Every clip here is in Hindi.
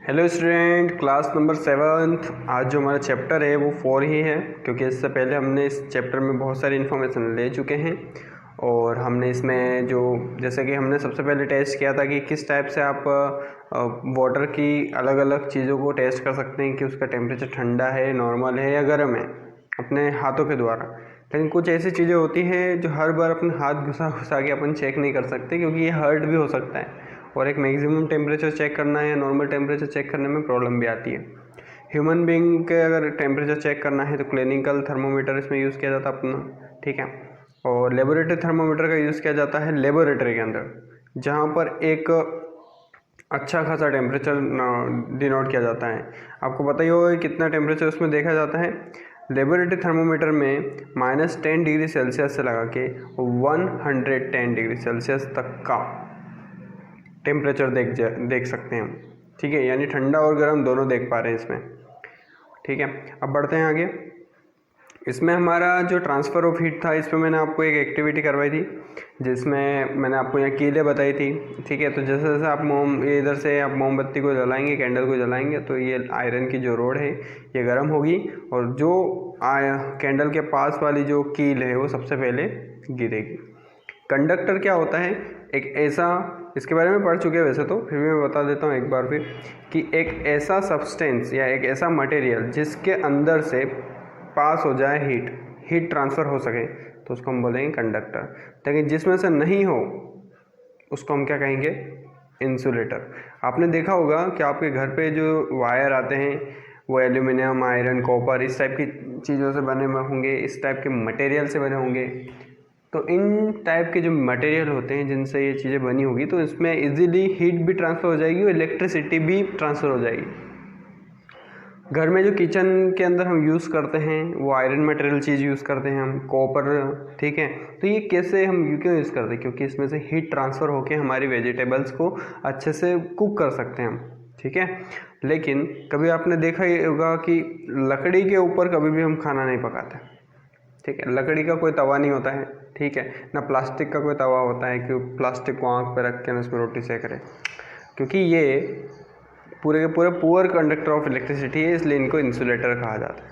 Hello student, class number 7th। आज जो हमारा चैप्टर है वो 4 ही है, क्योंकि इससे पहले हमने इस चैप्टर में बहुत सारी इन्फॉर्मेशन ले चुके हैं। और हमने इसमें जैसे कि हमने सबसे पहले टेस्ट किया था कि किस टाइप से आप वाटर की अलग अलग चीज़ों को टेस्ट कर सकते हैं कि उसका टेम्परेचर ठंडा है, नॉर्मल है या गर्म है, अपने हाथों के द्वारा। लेकिन कुछ ऐसी चीज़ें होती हैं जो हर बार अपने हाथ घुसा घुसा के अपन चेक नहीं कर सकते, क्योंकि ये हर्ट भी हो सकता है और एक मैक्सिमम टेम्परेचर चेक करना है या नॉर्मल टेम्परेचर चेक करने में प्रॉब्लम भी आती है। ह्यूमन बीइंग के अगर टेम्परेचर चेक करना है तो क्लिनिकल थर्मोमीटर इसमें यूज़ किया जाता है अपना, ठीक है। और लेबोरेटरी थर्मोमीटर का यूज़ किया जाता है लेबोरेटरी के अंदर, जहाँ पर एक अच्छा खासा टेम्परेचर डिनोट किया जाता है। आपको पता ही होगा कि कितना टेम्परेचर उसमें देखा जाता है। लेबोरेटरी थर्मोमीटर में -10 डिग्री सेल्सियस से लगा के 110 डिग्री सेल्सियस तक का टेम्परेचर देख सकते हैं हम, ठीक है। यानी ठंडा और गर्म दोनों देख पा रहे हैं इसमें, ठीक है। अब बढ़ते हैं आगे। इसमें हमारा जो ट्रांसफ़र ऑफ हीट था, इस पर मैंने आपको एक एक्टिविटी करवाई थी, जिसमें मैंने आपको यहाँ कीलें बताई थी, ठीक है। तो जैसे जैसे आप इधर से आप मोमबत्ती को जलाएंगे, कैंडल को जलाएंगे, तो ये आयरन की जो रोड है ये गर्म होगी और जो कैंडल के पास वाली जो कील है वो सबसे पहले गिरेगी। कंडक्टर क्या होता है? एक ऐसा, इसके बारे में पढ़ चुके हैं वैसे तो, फिर भी मैं बता देता हूँ एक बार फिर, कि एक ऐसा सब्सटेंस या एक ऐसा मटेरियल जिसके अंदर से पास हो जाए हीट ट्रांसफ़र हो सके, तो उसको हम बोलेंगे कंडक्टर। लेकिन जिसमें से नहीं हो उसको हम क्या कहेंगे? इंसुलेटर। आपने देखा होगा कि आपके घर पे जो वायर आते हैं वो एल्यूमिनियम, आयरन, कॉपर, इस टाइप की चीज़ों से बने हुए होंगे, इस टाइप के मटेरियल से बने होंगे। तो इन टाइप के जो मटेरियल होते हैं जिनसे ये चीज़ें बनी होगी, तो इसमें इजीली हीट भी ट्रांसफ़र हो जाएगी और इलेक्ट्रिसिटी भी ट्रांसफ़र हो जाएगी। घर में जो किचन के अंदर हम यूज़ करते हैं वो आयरन मटेरियल चीज़ यूज़ करते हैं हम, कॉपर, ठीक है। तो ये कैसे हम क्यों यूज़ करते हैं? क्योंकि इसमें से हीट ट्रांसफ़र होकर हमारी वेजिटेबल्स को अच्छे से कुक कर सकते हैं हम, ठीक है। लेकिन कभी आपने देखा ही होगा कि लकड़ी के ऊपर कभी भी हम खाना नहीं पकाते, ठीक है। लकड़ी का कोई तवा नहीं होता है, ठीक है ना। प्लास्टिक का कोई तवा होता है कि प्लास्टिक को आँख पर रख के ना उसमें रोटी सेक रहे, क्योंकि ये पूरे के पूरे पुअर कंडक्टर ऑफ इलेक्ट्रिसिटी है, इसलिए इनको इंसुलेटर कहा जाता है।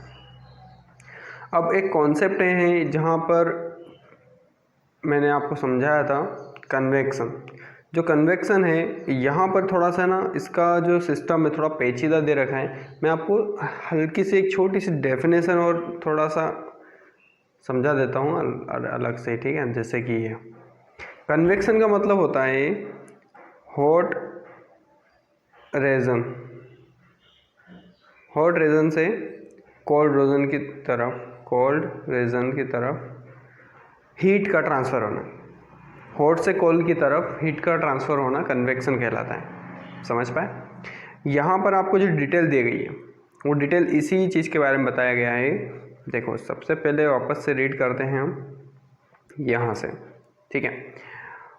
अब एक कॉन्सेप्ट है जहाँ पर मैंने आपको समझाया था, कन्वेक्शन। जो कन्वेक्शन है यहाँ पर थोड़ा सा ना, इसका जो सिस्टम है थोड़ा पेचीदा दे रखा है। मैं आपको हल्की सी एक छोटी सी डेफिनेशन और थोड़ा सा समझा देता हूँ अलग से, ठीक है। जैसे कि ये कन्वेक्शन का मतलब होता है हॉट रीजन से कोल्ड रीजन की तरफ हीट का ट्रांसफ़र होना। हॉट से कोल्ड की तरफ हीट का ट्रांसफ़र होना कन्वेक्शन कहलाता है। समझ पाए? यहाँ पर आपको जो डिटेल दी गई है वो डिटेल इसी चीज़ के बारे में बताया गया है। देखो, सबसे पहले वापस से रीड करते हैं हम यहाँ से, ठीक है।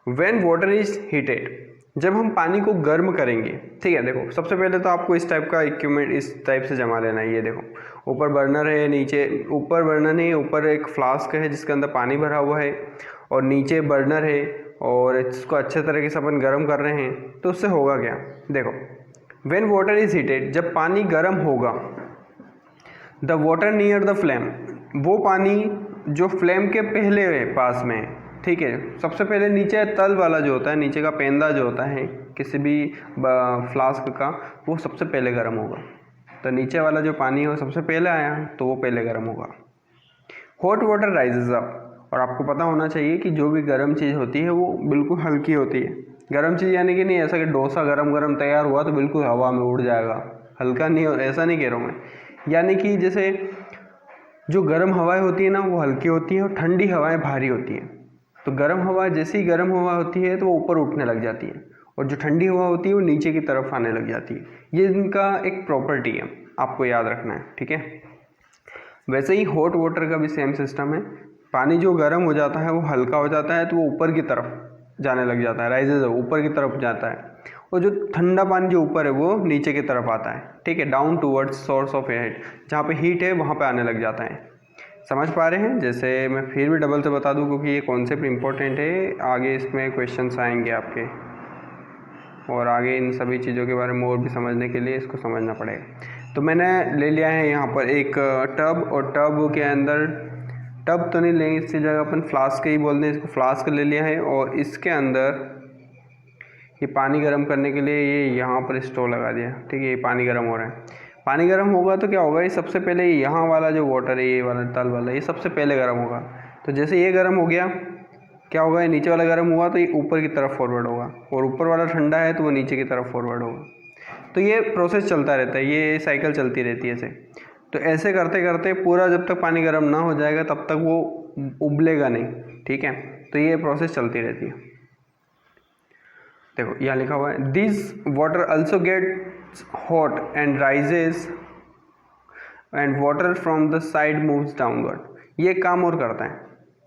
व्हेन वाटर इज हीटेड, जब हम पानी को गर्म करेंगे, ठीक है। देखो, सबसे पहले तो आपको इस टाइप का इक्विपमेंट इस टाइप से जमा लेना है। ये देखो, ऊपर बर्नर है, नीचे, ऊपर बर्नर नहीं, ऊपर एक फ्लास्क है जिसके अंदर पानी भरा हुआ है और नीचे बर्नर है और इसको अच्छे तरीके से अपन गर्म कर रहे हैं। तो उससे होगा क्या? देखो, व्हेन वाटर इज हीटेड, जब पानी गर्म होगा, the water near the flame, वो पानी जो फ्लेम के पहले है पास में, ठीक है। सबसे पहले नीचे तल वाला जो होता है, नीचे का पेंदा जो होता है किसी भी फ्लास्क का, वो सबसे पहले गर्म होगा। तो नीचे वाला जो पानी है वो सबसे पहले आया तो वो पहले गर्म होगा। हॉट वाटर राइजेज अप, और आपको पता होना चाहिए कि जो भी गर्म चीज़ होती है वो बिल्कुल हल्की होती है। गर्म चीज़ यानी कि नहीं ऐसा कि डोसा गरम तैयार हुआ तो बिल्कुल हवा में उड़ जाएगा, हल्का नहीं, ऐसा नहीं कह रहा हूँ मैं। यानी कि जैसे जो गर्म हवाएं होती है ना वो हल्की होती है और ठंडी हवाएं भारी होती हैं। तो गर्म हवा जैसे ही गर्म हवा होती है तो वो ऊपर उठने लग जाती है और जो ठंडी हवा होती है वो नीचे की तरफ आने लग जाती है। ये इनका एक प्रॉपर्टी है, आपको याद रखना है, ठीक है। वैसे ही हॉट वाटर का भी सेम सिस्टम है। पानी जो गर्म हो जाता है वो हल्का हो जाता है तो वो ऊपर की तरफ जाने लग जाता है, राइजेज ऊपर की तरफ जाता है, और जो ठंडा पानी जो ऊपर है वो नीचे की तरफ आता है, ठीक है। Down towards source of heat, जहाँ पे हीट है वहाँ पे आने लग जाता है। समझ पा रहे हैं? जैसे मैं फिर भी डबल से बता दूं क्योंकि ये कॉन्सेप्ट इंपॉर्टेंट है, आगे इसमें क्वेश्चंस आएंगे आपके। और आगे इन सभी चीज़ों के बारे में और भी समझने के लिए इसको समझना पड़ेगा। तो मैंने ले लिया है यहाँ पर एक टब, और टब के अंदर, टब तो नहीं लेंगे, इसकी जगह अपन फ्लास्क ही बोलते हैं इसको, फ्लास्क ले लिया है। और इसके अंदर ये पानी गर्म करने के लिए ये यहाँ पर स्टोव लगा दिया, ठीक है। ये पानी गर्म हो रहा है। पानी गर्म होगा तो क्या होगा, ये सबसे पहले यहाँ वाला जो वाटर है, ये वाला तल वाला, ये सबसे पहले गर्म होगा। तो जैसे ये गर्म हो गया, क्या होगा, ये नीचे वाला गर्म हुआ तो ये ऊपर की तरफ फॉरवर्ड होगा, और ऊपर वाला ठंडा है तो वो नीचे की तरफ फॉरवर्ड होगा। तो ये प्रोसेस चलता रहता है, ये साइकिल चलती रहती है ऐसे। तो ऐसे करते करते पूरा जब तक पानी गर्म ना हो जाएगा तब तक वो उबलेगा नहीं, ठीक है। तो ये प्रोसेस चलती रहती है। देखो यहाँ लिखा हुआ है, this water also gets hot and rises and water from the side moves downward. ये काम और करता है,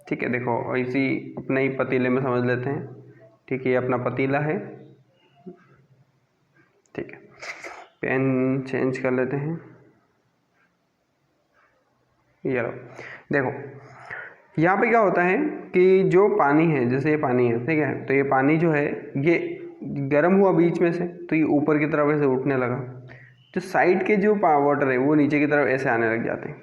ठीक है। देखो इसी अपने ही पतीले में समझ लेते हैं, ठीक है। ये अपना पतीला है, ठीक है। पेन चेंज कर लेते हैं, ये लो। देखो यहाँ पे क्या होता है कि जो पानी है, जैसे ये पानी है, ठीक है। तो ये पानी जो है ये गर्म हुआ बीच में से, तो ये ऊपर की तरफ ऐसे उठने लगा। जो साइड के जो वाटर है वो नीचे की तरफ ऐसे आने लग जाते हैं।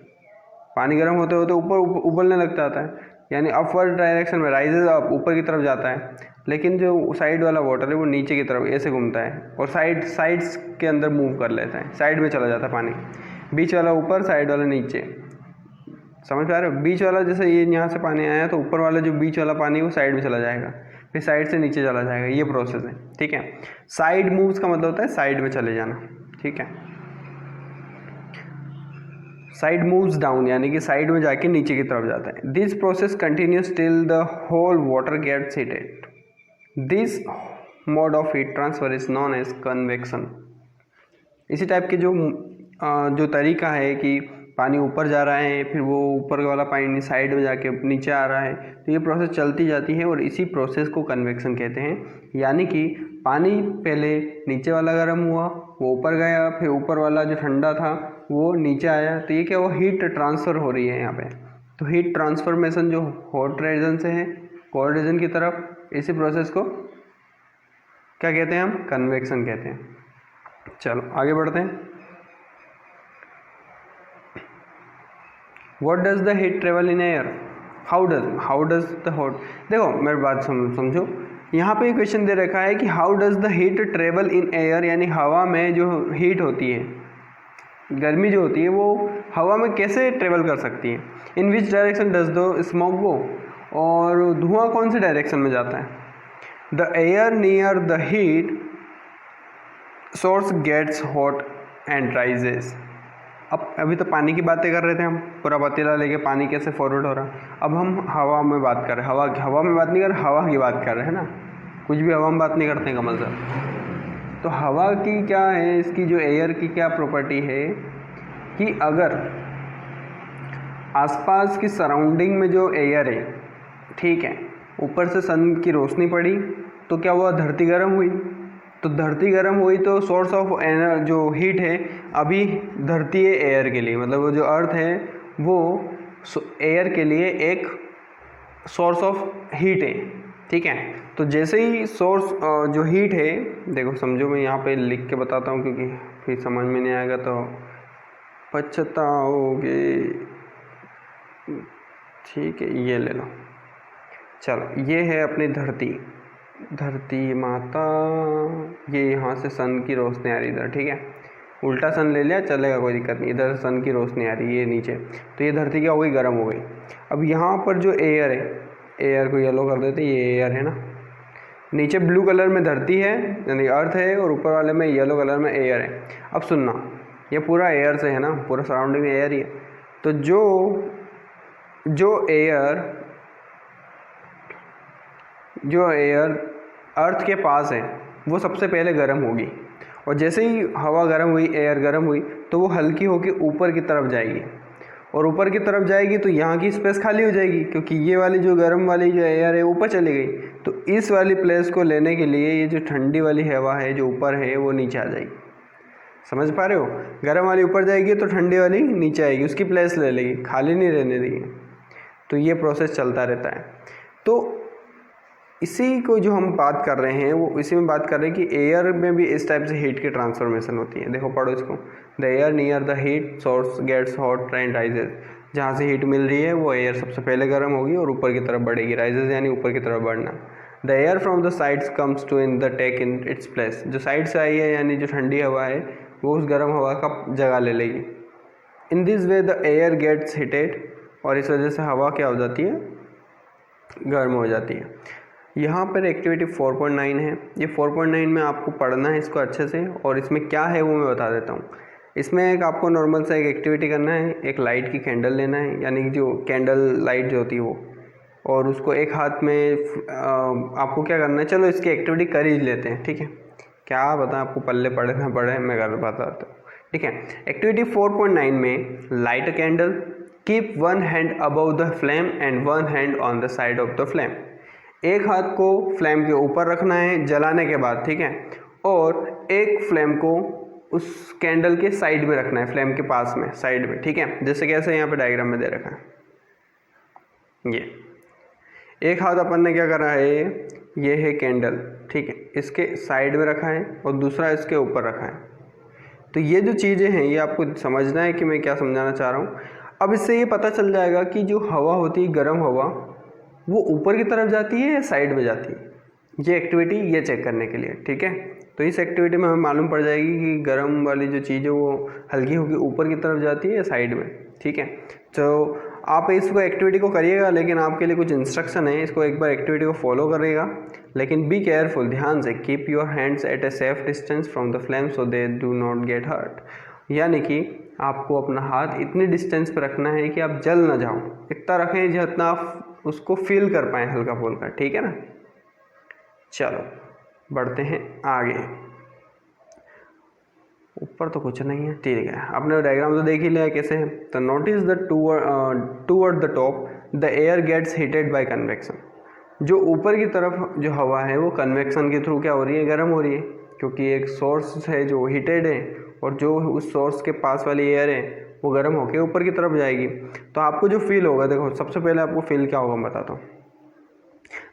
पानी गर्म होते होते ऊपर उबलने लग जाता है, यानी अपवर्ड डायरेक्शन में, राइजेज अप, ऊपर की तरफ जाता है। लेकिन जो साइड वाला वाटर है वो नीचे की तरफ ऐसे घूमता है और साइड्स के अंदर मूव कर लेता है, साइड में चला जाता है पानी। बीच वाला ऊपर, साइड वाला नीचे, समझ पा रहे हो। बीच वाला जैसे ये यहाँ से पानी आया तो ऊपर वाला जो बीच वाला पानी वो साइड में चला जाएगा, फिर साइड से नीचे चला जाएगा। ये प्रोसेस है, ठीक है। साइड मूव्स का मतलब होता है साइड में चले जाना, ठीक है। साइड मूव्स डाउन यानी कि साइड में जाके नीचे की तरफ जाता है। This process continues till the whole water gets heated. This mode of heat transfer is known as convection. इसी टाइप के जो तरीका है कि पानी ऊपर जा रहा है, फिर वो ऊपर वाला पानी साइड में जाके नीचे आ रहा है, तो ये प्रोसेस चलती जाती है और इसी प्रोसेस को कन्वेक्शन कहते हैं। यानी कि पानी पहले नीचे वाला गर्म हुआ, वो ऊपर गया, फिर ऊपर वाला जो ठंडा था वो नीचे आया, तो ये क्या हुआ, हीट ट्रांसफ़र हो रही है यहाँ पे। तो हीट ट्रांसफॉर्मेशन जो हॉट रीजन से है कोल्ड रीजन की तरफ, इसी प्रोसेस को क्या कहते हैं हम, कन्वेक्शन कहते हैं। चलो आगे बढ़ते हैं। What does the heat travel in air? How does the hot? देखो मेरी बात समझो, यहाँ पे क्वेश्चन दे रखा है कि how does the heat travel in air, यानी हवा में जो हीट होती है, गर्मी जो होती है वो हवा में कैसे ट्रेवल कर सकती है। In which direction does the smoke go, और धुआं कौन से डायरेक्शन में जाता है। The air near the heat source gets hot and rises. अब अभी तो पानी की बातें कर रहे थे हम, पूरा पतीला लेके पानी कैसे फॉरवर्ड हो रहा। अब हम हवा में बात कर रहे हैं, हवा में बात नहीं कर रहे, हवा की बात कर रहे हैं ना, कुछ भी हवा में बात नहीं करते हैं कमल सर। तो हवा की क्या है, इसकी जो एयर की क्या प्रॉपर्टी है कि अगर आसपास की सराउंडिंग में जो एयर है, ठीक है, ऊपर से सन की रोशनी पड़ी तो क्या हुआ, धरती गर्म हुई। तो धरती गर्म हुई तो सोर्स ऑफ जो हीट है अभी धरती है एयर के लिए, मतलब वो जो अर्थ है वो एयर के लिए एक सोर्स ऑफ हीट है, ठीक है। तो जैसे ही सोर्स जो हीट है, देखो समझो, मैं यहाँ पे लिख के बताता हूँ क्योंकि फिर समझ में नहीं आएगा तो पछताओगे, ठीक है। ये ले लो, चलो ये है अपनी धरती माता, ये यहाँ से सन की रोशनी आ रही इधर, ठीक है। उल्टा सन ले लिया चलेगा, कोई दिक्कत नहीं। इधर सन की रोशनी आ रही है, ये नीचे, तो ये धरती क्या हो गई, गर्म हो गई। अब यहाँ पर जो एयर है, एयर को येलो कर देते, ये एयर है ना, नीचे ब्लू कलर में धरती है यानी अर्थ है, और ऊपर वाले में येलो कलर में एयर है। अब सुनना, ये पूरा एयर से है ना, पूरा सराउंडिंग एयर ही है। तो जो एयर अर्थ के पास है वो सबसे पहले गर्म होगी, और जैसे ही हवा गर्म हुई, एयर गर्म हुई, तो वो हल्की होकर ऊपर की तरफ जाएगी, और ऊपर की तरफ जाएगी तो यहाँ की स्पेस खाली हो जाएगी, क्योंकि ये वाली जो गर्म वाली जो एयर है ऊपर चली गई। तो इस वाली प्लेस को लेने के लिए ये जो ठंडी वाली हवा है जो ऊपर है वो नीचे आ जाएगी। समझ पा रहे हो, गर्म वाली ऊपर जाएगी तो ठंडी वाली नीचे आएगी, उसकी प्लेस ले लेगी, खाली नहीं रहने देगी। तो ये प्रोसेस चलता रहता है। तो इसी को जो हम बात कर रहे हैं वो इसी में बात कर रहे हैं कि एयर में भी इस टाइप से हीट की ट्रांसफॉर्मेशन होती है। देखो पढ़ो इसको, the air near the heat source gets hot and rises. जहाँ से हीट मिल रही है वो एयर सबसे पहले गर्म होगी और ऊपर की तरफ बढ़ेगी, राइजेज यानी ऊपर की तरफ बढ़ना। The air from the sides comes to in the take in its place. जो साइड से आई है यानी जो ठंडी हवा है वो उस गर्म हवा का जगह ले लेगी। In this way the air gets heated, और इस वजह से हवा क्या हो जाती है, गर्म हो जाती है। यहाँ पर एक्टिविटी 4.9 है। ये 4.9 में आपको पढ़ना है इसको अच्छे से, और इसमें क्या है वो मैं बता देता हूँ। इसमें एक आपको नॉर्मल सा एक एक्टिविटी करना है, एक लाइट की कैंडल लेना है, यानी कि जो कैंडल लाइट जो होती है वो, और उसको एक हाथ में आपको क्या करना है, चलो इसकी एक्टिविटी कर ही लेते हैं, ठीक है। क्या बताएं आपको, पल्ले पड़े ना पड़े मैं कर बताता हूँ, ठीक है। एक्टिविटी 4.9 में light a candle, keep one hand above the flame and one hand on the side of the flame. एक हाथ को फ्लेम के ऊपर रखना है जलाने के बाद, ठीक है, और एक फ्लेम को उस कैंडल के साइड में रखना है, फ्लेम के पास में, साइड में, ठीक है। जैसे कैसे यहाँ पे डायग्राम में दे रखा है, ये एक हाथ अपन ने क्या करा है, ये है कैंडल, ठीक है, इसके साइड में रखा है और दूसरा इसके ऊपर रखा है। तो ये जो चीज़ें हैं ये आपको समझना है कि मैं क्या समझाना चाह रहा हूँ। अब इससे ये पता चल जाएगा कि जो हवा होती है, गर्म हवा, वो ऊपर की तरफ जाती है या साइड में जाती है। ये एक्टिविटी ये चेक करने के लिए, ठीक है। तो इस एक्टिविटी में हमें मालूम पड़ जाएगी कि गर्म वाली जो चीज़ है वो हल्की होकर ऊपर की तरफ जाती है या साइड में, ठीक है। तो आप इसको एक्टिविटी को करिएगा, लेकिन आपके लिए कुछ इंस्ट्रक्शन है, इसको एक बार एक्टिविटी को फॉलो करिएगा, लेकिन बी केयरफुल, ध्यान से। Keep your hands at a safe distance from the flame so they do not get hurt. यानी कि आपको अपना हाथ इतनी डिस्टेंस पर रखना है कि आप जल ना जाओ, इतना रखें जितना आप उसको फील कर पाएँ हल्का फुल्का, ठीक है ना। चलो बढ़ते हैं आगे। ऊपर तो कुछ नहीं है, ठीक है, आपने डायग्राम तो देख ही लिया कैसे है। तो notice the toward the top the air gets heated by convection. जो ऊपर की तरफ जो हवा है वो कन्वेक्शन के थ्रू क्या हो रही है, गर्म हो रही है, क्योंकि एक सोर्स है जो हीटेड है और जो उस सोर्स के पास वाली एयर है वो गर्म होकर ऊपर की तरफ जाएगी। तो आपको जो फील होगा, देखो सबसे पहले आपको फील क्या होगा मैं बताता हूँ।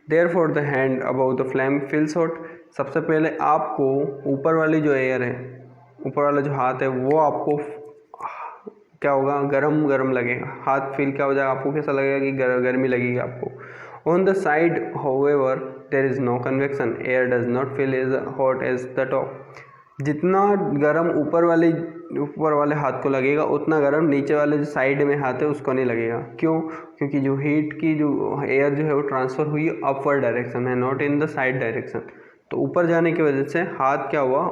Therefore the hand above the flame feels hot। सबसे पहले आपको ऊपर वाली जो एयर है, ऊपर वाला जो हाथ है वो आपको क्या होगा, गरम गरम लगेगा। हाथ फील क्या हो जाएगा, आपको कैसा लगेगा कि गर्मी लगेगी आपको। On the side however there is no convection, air does not feel as hot as the top। जितना गरम ऊपर वाले हाथ को लगेगा उतना गरम नीचे वाले जो साइड में हाथ है उसको नहीं लगेगा। क्यों? क्योंकि जो हीट की जो एयर जो है वो ट्रांसफ़र हुई अपवर्ड डायरेक्शन में, not in the side direction. तो ऊपर जाने की वजह से हाथ क्या हुआ,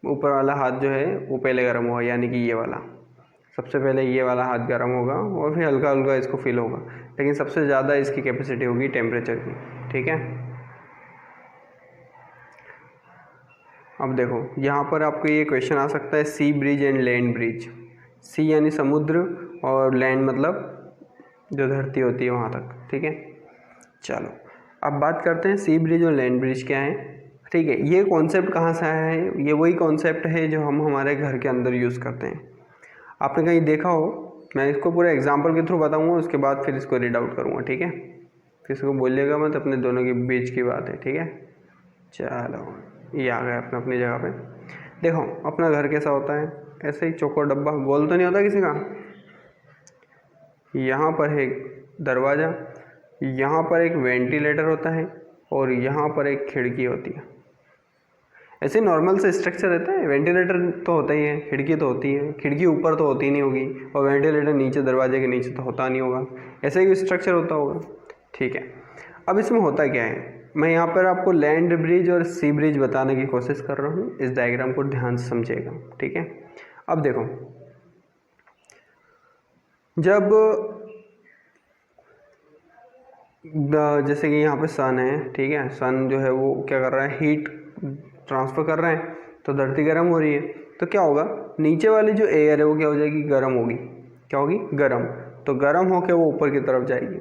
ऊपर वाला हाथ जो है वो पहले गर्म हुआ, यानी कि ये वाला, सबसे पहले ये वाला हाथ गर्म होगा और फिर हल्का हल्का इसको फील होगा, लेकिन सबसे ज़्यादा इसकी कैपेसिटी होगी टेम्परेचर की, ठीक है। अब देखो यहाँ पर आपको ये क्वेश्चन आ सकता है, सी ब्रिज एंड लैंड ब्रिज। सी यानी समुद्र और लैंड मतलब जो धरती होती है वहाँ तक, ठीक है। चलो अब बात करते हैं सी ब्रिज और लैंड ब्रिज क्या है, ठीक है। ये कॉन्सेप्ट कहाँ से आया है, ये वही कॉन्सेप्ट है जो हम हमारे घर के अंदर यूज़ करते हैं। आपने कहीं देखा हो, मैं इसको पूरे एग्जाम्पल के थ्रू बताऊँगा, उसके बाद फिर इसको रीड आउट करूँगा, ठीक है। फिर इसको बोलिएगा मत, अपने दोनों के बीच की बात है, ठीक है। चलो ये आ गया अपना अपनी जगह पे। देखो अपना घर कैसा होता है, ऐसे ही चौकोर डब्बा, गोल तो नहीं होता किसी का। यहाँ पर है दरवाज़ा, यहाँ पर एक वेंटिलेटर होता है और यहाँ पर एक खिड़की होती है। ऐसे नॉर्मल से स्ट्रक्चर रहता है, वेंटिलेटर तो होता ही है, खिड़की तो होती है, खिड़की ऊपर तो होती नहीं होगी और वेंटिलेटर नीचे, दरवाजे के नीचे तो होता नहीं होगा, ऐसे ही स्ट्रक्चर होता होगा, ठीक है। अब इसमें होता क्या है, मैं यहाँ पर आपको लैंड ब्रिज और सी ब्रिज बताने की कोशिश कर रहा हूँ, इस डायग्राम को ध्यान से समझिएगा, ठीक है। अब देखो जब जैसे कि यहाँ पे सन है, ठीक है, सन जो है वो क्या कर रहा है, हीट ट्रांसफ़र कर रहा है, तो धरती गर्म हो रही है, तो क्या होगा, नीचे वाली जो एयर है वो क्या हो जाएगी, गर्म होगी, क्या होगी, गर्म। तो गर्म होकर वो ऊपर की तरफ जाएगी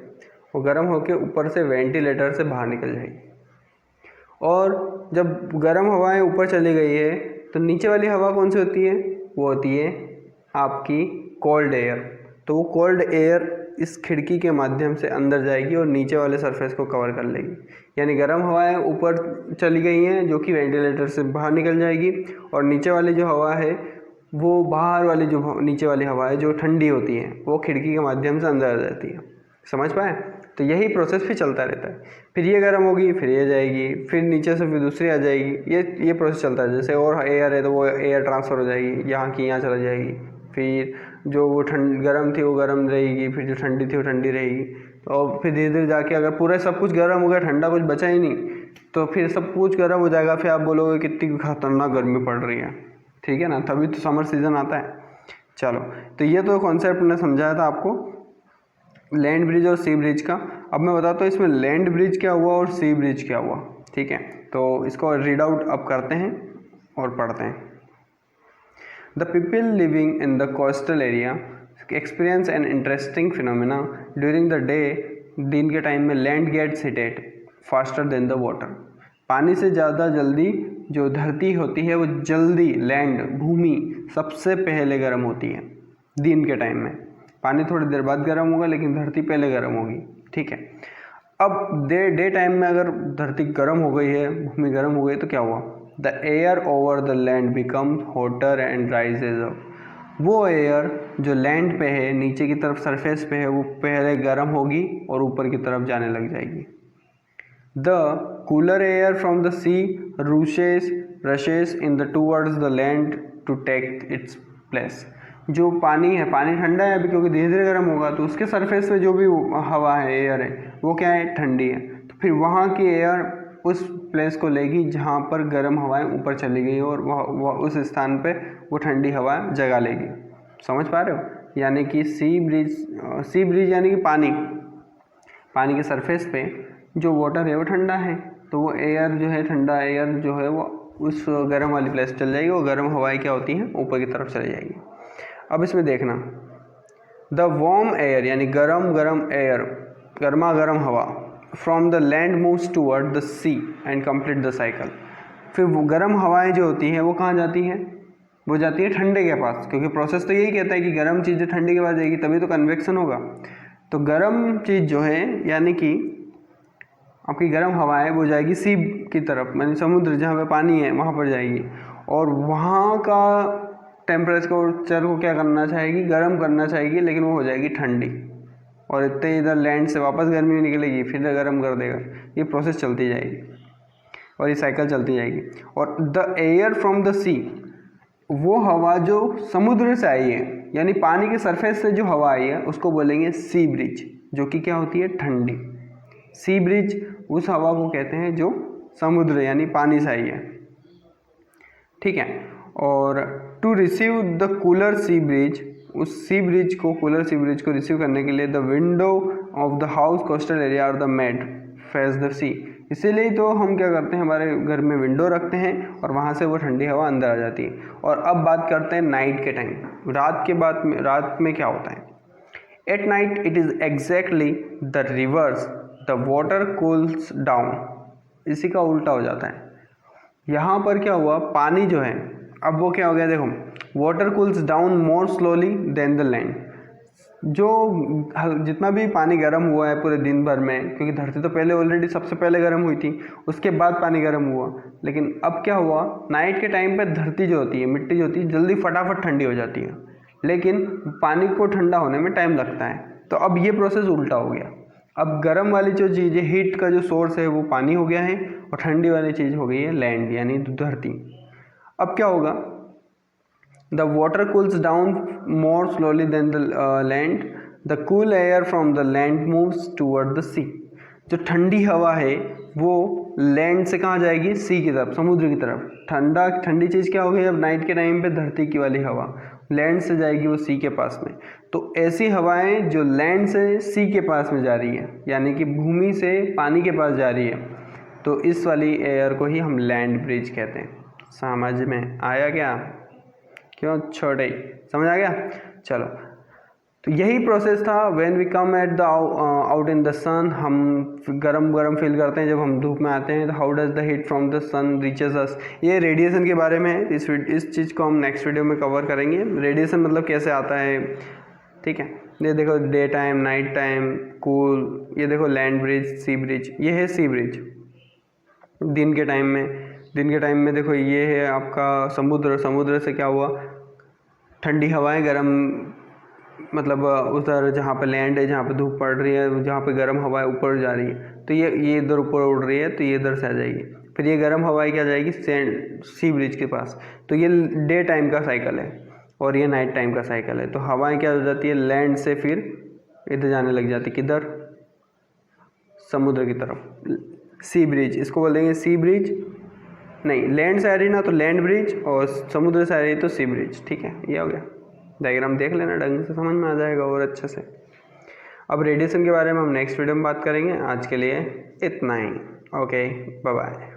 और गर्म होकर ऊपर से वेंटिलेटर से बाहर निकल जाएगी। और जब गर्म हवाएं ऊपर चली गई है तो नीचे वाली हवा कौन सी होती है, वो होती है आपकी कोल्ड एयर। तो वो कोल्ड एयर इस खिड़की के माध्यम से अंदर जाएगी और नीचे वाले सरफेस को कवर कर लेगी। यानी गर्म हवाएं ऊपर चली गई हैं जो कि वेंटिलेटर से बाहर निकल जाएगी, और नीचे वाली जो हवा है वो बाहर वाली जो नीचे वाली हवा है जो ठंडी होती है वो खिड़की के माध्यम से अंदर आ जाती है। समझ पाए? तो यही प्रोसेस फिर चलता रहता है। फिर ये गर्म होगी, फिर ये जाएगी, फिर नीचे से फिर दूसरी आ जाएगी। ये प्रोसेस चलता है। जैसे और एयर है तो वो एयर ट्रांसफ़र हो जाएगी, यहाँ की यहाँ चला जाएगी। फिर जो वो गर्म थी वो गर्म रहेगी, फिर जो ठंडी थी वो ठंडी रहेगी। और फिर धीरे धीरे जाके अगर पूरा सब कुछ गर्म हो गया, ठंडा कुछ बचा ही नहीं, तो फिर सब कुछ गर्म हो जाएगा। फिर आप बोलोगे कितनी खतरनाक गर्मी पड़ रही है, ठीक है ना। तभी तो समर सीज़न आता है। चलो, तो ये तो कॉन्सेप्ट मैंने समझाया था आपको लैंड ब्रिज और सी ब्रिज का। अब मैं बताता हूँ इसमें लैंड ब्रिज क्या हुआ और सी ब्रिज क्या हुआ, ठीक है। तो इसको रीड आउट अब करते हैं और पढ़ते हैं। The people living in the coastal area experience an interesting phenomena during the day. दिन के टाइम में land gets heated faster than the water. पानी से ज़्यादा जल्दी जो धरती होती है वो जल्दी, लैंड भूमि सबसे पहले गर्म होती है दिन के टाइम में। पानी थोड़ी देर बाद गर्म होगा लेकिन धरती पहले गर्म होगी, ठीक है। अब डे टाइम में अगर धरती गर्म हो गई है, भूमि गर्म हो गई, तो क्या हुआ? The air over the land becomes hotter and rises up. वो एयर जो लैंड पे है, नीचे की तरफ सरफेस पे है, वो पहले गर्म होगी और ऊपर की तरफ जाने लग जाएगी। The cooler air from the sea rushes in the towards the land to take its place। जो पानी है, पानी ठंडा है अभी क्योंकि धीरे धीरे गर्म होगा, तो उसके सरफेस पे जो भी हवा है, एयर है, वो क्या है? ठंडी है। तो फिर वहाँ की एयर उस प्लेस को लेगी जहाँ पर गर्म हवाएं ऊपर चली गई और वह उस स्थान पे वो ठंडी हवा जगा लेगी। समझ पा रहे हो? यानी कि सी ब्रिज यानी कि पानी के सरफेस पे जो वाटर है वो ठंडा है, तो वो एयर जो है, ठंडा एयर जो है वो उस गर्म वाली प्लेस चल जाएगी और गर्म हवाएं क्या होती हैं? ऊपर की तरफ चली जाएगी। अब इसमें देखना, द वार्म एयर यानी गर्म एयर, गर्मा गर्म हवा from the land moves toward the sea and complete the cycle. फिर वो गर्म हवाएं जो होती हैं वो कहाँ जाती हैं? वो जाती है ठंडे के पास, क्योंकि प्रोसेस तो यही कहता है कि गर्म चीज़ ठंडे के पास जाएगी तभी तो कन्वेक्शन होगा। तो गर्म चीज़ जो है यानी कि आपकी गर्म हवा है वो जाएगी सी की तरफ, यानी समुद्र जहाँ पे पानी है वहाँ पर जाएगी, और वहाँ का टेम्परेचर को क्या करना चाहेगी? गर्म करना चाहेगी, लेकिन वो हो जाएगी ठंडी, और इतने इधर लैंड से वापस गर्मी निकलेगी, फिर गर्म कर देगा। ये प्रोसेस चलती जाएगी और ये साइकिल चलती जाएगी। और द एयर फ्रॉम द सी, वो हवा जो समुद्र से आई है, यानी पानी के सरफेस से जो हवा आई है उसको बोलेंगे सी ब्रिज, जो कि क्या होती है? ठंडी। सी ब्रिज उस हवा को कहते हैं जो समुद्र यानी पानी से आई है, ठीक है। और to receive the cooler sea breeze, उस कूलर सी ब्रिज को रिसीव करने के लिए the window of the house coastal area और the made face the sea. इसीलिए तो हम क्या करते हैं, हमारे घर में विंडो रखते हैं और वहाँ से वो ठंडी हवा अंदर आ जाती है। और अब बात करते हैं नाइट के टाइम, रात में क्या होता है? At night it is exactly the reverse, the water cools down. इसी का उल्टा हो जाता है। यहाँ पर क्या हुआ? पानी जो है अब वो क्या हो गया? देखो, water cools down more slowly than the land. जो जितना भी पानी गर्म हुआ है पूरे दिन भर में, क्योंकि धरती तो पहले ऑलरेडी सबसे पहले गर्म हुई थी, उसके बाद पानी गर्म हुआ, लेकिन अब क्या हुआ? नाइट के टाइम पे धरती जो होती है, मिट्टी जो होती है, जल्दी फटाफट ठंडी हो जाती है, लेकिन पानी को ठंडा होने में टाइम लगता है। तो अब ये प्रोसेस उल्टा हो गया। अब गर्म वाली जो चीज़ है, हीट का जो सोर्स है वो पानी हो गया है, और ठंडी वाली चीज़ हो गई है लैंड यानी धरती। अब क्या होगा? The water cools down more slowly than the land, the cool air from the land moves toward the sea. जो ठंडी हवा है वो लैंड से कहाँ जाएगी? सी की तरफ, समुद्र की तरफ। ठंडी चीज़ क्या हो गई? अब नाइट के टाइम पे धरती की वाली हवा लैंड से जाएगी वो सी के पास में। तो ऐसी हवाएं जो लैंड से सी के पास में जा रही है, यानी कि भूमि से पानी के पास जा रही है, तो इस वाली एयर को ही हम लैंड ब्रिज कहते हैं। समझ में आया क्या? क्यों छोटे, समझ आ गया? चलो, तो यही प्रोसेस था। When we come at the out in the sun, हम गरम फील करते हैं जब हम धूप में आते हैं। तो how does the heat from the sun reaches us. ये रेडिएशन के बारे में है। इस चीज़ को हम नेक्स्ट वीडियो में कवर करेंगे। रेडिएशन मतलब कैसे आता है, ठीक है। ये देखो day time, night time, cool, ये देखो लैंड ब्रिज, सी ब्रिज, ये है सी ब्रिज। दिन के टाइम में देखो ये है आपका समुद्र। समुद्र से क्या हुआ, ठंडी हवाएं, गर्म, मतलब उधर जहाँ पे लैंड है, जहाँ पे धूप पड़ रही है, जहाँ पे गर्म हवाएं ऊपर जा रही है, तो ये इधर ऊपर उड़ रही है, तो ये इधर से आ जाएगी। फिर ये गर्म हवाएं क्या जाएगी सी ब्रिज के पास। तो ये डे टाइम का साइकिल है और ये नाइट टाइम का साइकिल है। तो हवाएं क्या हो जाती है, लैंड से फिर इधर जाने लग जाती, किधर, समुद्र की तरफ। सी ब्रिज, इसको बोल देंगे सी ब्रिज। नहीं, लैंड से आ रही ना तो लैंड ब्रिज, और समुद्र से आ रही तो सी ब्रिज। ठीक है, ये हो गया। डायग्राम देख लेना, ढंग से समझ में आ जाएगा और अच्छे से। अब रेडिएशन के बारे में हम नेक्स्ट वीडियो में बात करेंगे। आज के लिए इतना ही। Okay, bye bye.